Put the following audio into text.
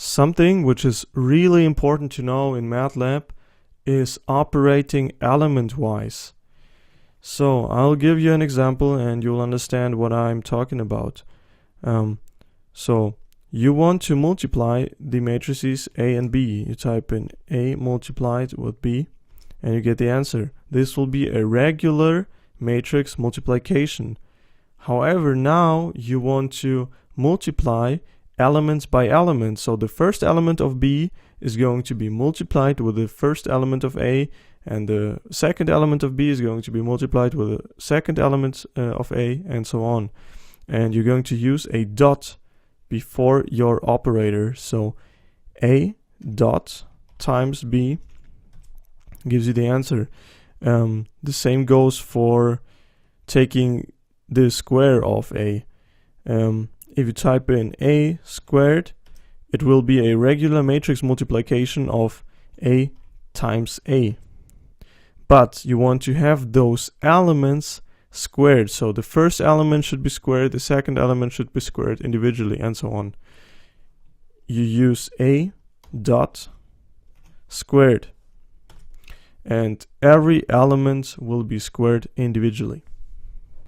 Something which is really important to know in MATLAB is operating element-wise. So I'll give you an example and you'll understand what I'm talking about. So you want to multiply the matrices A and B. You type in A multiplied with B and you get the answer. This will be a regular matrix multiplication. However, now you want to multiply elements by element. So the first element of B is going to be multiplied with the first element of A, and the second element of B is going to be multiplied with the second element of A, and so on. And you're going to use a dot before your operator. So A dot times B gives you the answer. The same goes for taking the square of A. If you type in A squared, it will be a regular matrix multiplication of A times A. But you want to have those elements squared. So the first element should be squared, the second element should be squared individually, and so on. You use A dot squared, and every element will be squared individually.